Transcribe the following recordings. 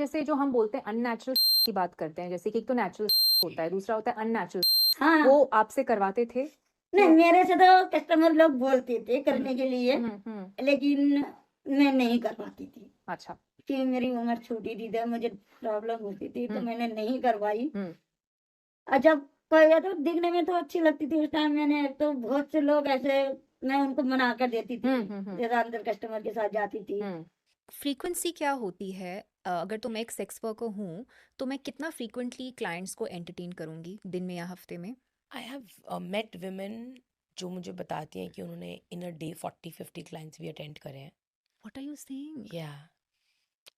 जैसे जो हम बोलते हैं अननेचुरल की बात करते हैं, जैसे कि एक तो नेचुरल होता है, दूसरा होता है अननेचुरल, हाँ, वो आपसे करवाते थे नहीं कि मेरे से तो कस्टमर लोग बोलते थे हुँ, करने के लिए, हुँ, लेकिन मैं नहीं करवाती थी, अच्छा, कि मेरी उम्र छोटी थी तो मुझे प्रॉब्लम होती थी तो हुँ, मैंने नहीं करवाई। हुँ, और जब कोई तो दिखने में तो अच्छी लगती थी उस टाइम, मैंने तो बहुत से लोग ऐसे, मैं उनको मना कर देती थी, हुँ, जैसे अंदर कस्टमर के साथ जाती थी। हुँ, फ्रीक्वेंसी क्या होती है? अगर तो मैं एक सेक्स वर्कर हूँ, तो मैं कितना फ्रीक्वेंटली क्लाइंट्स को एंटरटेन करूँगी दिन में या हफ्ते में? आई हैव मेट विमेन जो मुझे बताती हैं कि उन्होंने इन अ डे 40-50 क्लाइंट्स भी अटेंड करे हैं। What are you saying? या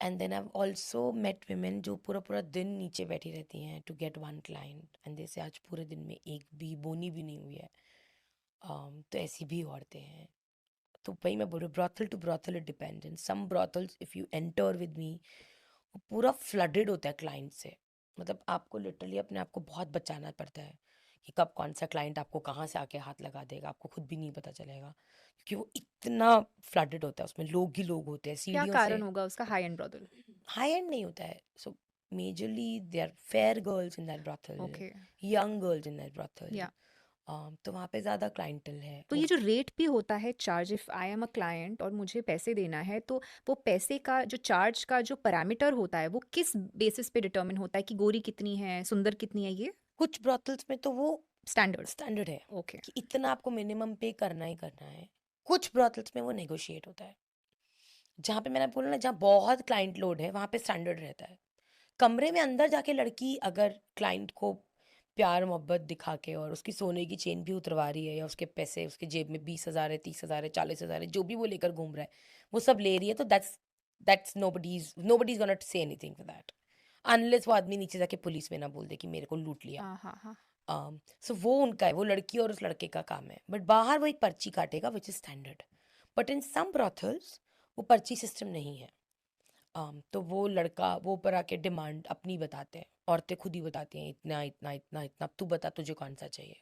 and then I have also met women जो पूरा पूरा दिन नीचे बैठी रहती हैं to get one client, and जैसे आज पूरे दिन में एक भी बोनी भी नहीं हुई है। तो ऐसी भी औरतें हैं। तो वही मैं बोल रही हूँ, brothel to brothel it depends. Some brothels if you enter with me, वो पूरा फ्लडेड होता है क्लाइंट से। मतलब आपको लिटरली अपने आप को बहुत बचाना पड़ता है कि कब कौन सा क्लाइंट आपको कहाँ से आके हाथ लगा देगा, आपको खुद भी नहीं पता चलेगा, क्योंकि वो इतना फ्लडेड होता है, उसमें लोग ही लोग होते हैं क्या सीढ़ियों से। कारण होगा उसका high end brothel? High end नहीं होता है। So majorly they are fair girls in that brothel, okay, young girls in that brothel. या तो वहाँ पे ज़्यादा क्लाइंटल है तो वो। ये जो रेट भी होता है, charge, if I am a client और मुझे पैसे देना है, तो वो पैसे का जो चार्ज का जो पैरामीटर होता है, वो किस बेसिस पे डिटरमिन होता है कि गोरी कितनी है, सुंदर कितनी है ये? कुछ ब्रॉथल्स में तो वो स्टैंडर्ड, स्टैंडर्ड है ओके। कि इतना आपको मिनिमम पे करना ही करना है। कुछ ब्रॉथल्स में वो नेगोशिएट होता है। जहाँ पे मैंने बोला ना, जहाँ बहुत क्लाइंट लोड है वहाँ पे स्टैंडर्ड रहता है। कमरे में अंदर जाके लड़की अगर क्लाइंट को प्यार मोहब्बत दिखा के और उसकी सोने की चेन भी उतरवा रही है, या उसके पैसे उसके जेब में 20,000 है, 30,000 है, 40,000 है, जो भी वो लेकर घूम रहा है, वो सब ले रही है, तो that's nobody is gonna say anything for that, unless वो आदमी नीचे जाके पुलिस में ना बोल दे कि मेरे को लूट लिया। हाँ, हाँ, हाँ। सो वो उनका है, वो लड़की और उस लड़के का काम है, बट बाहर वो एक पर्ची काटेगा which is standard. But in some brothels वो पर्ची सिस्टम नहीं है। तो वो लड़का वो ऊपर आके डिमांड अपनी बताते हैं, औरतें खुद ही बताती हैं, इतना इतना इतना इतना, अब तू बता तुझे कौन सा चाहिए।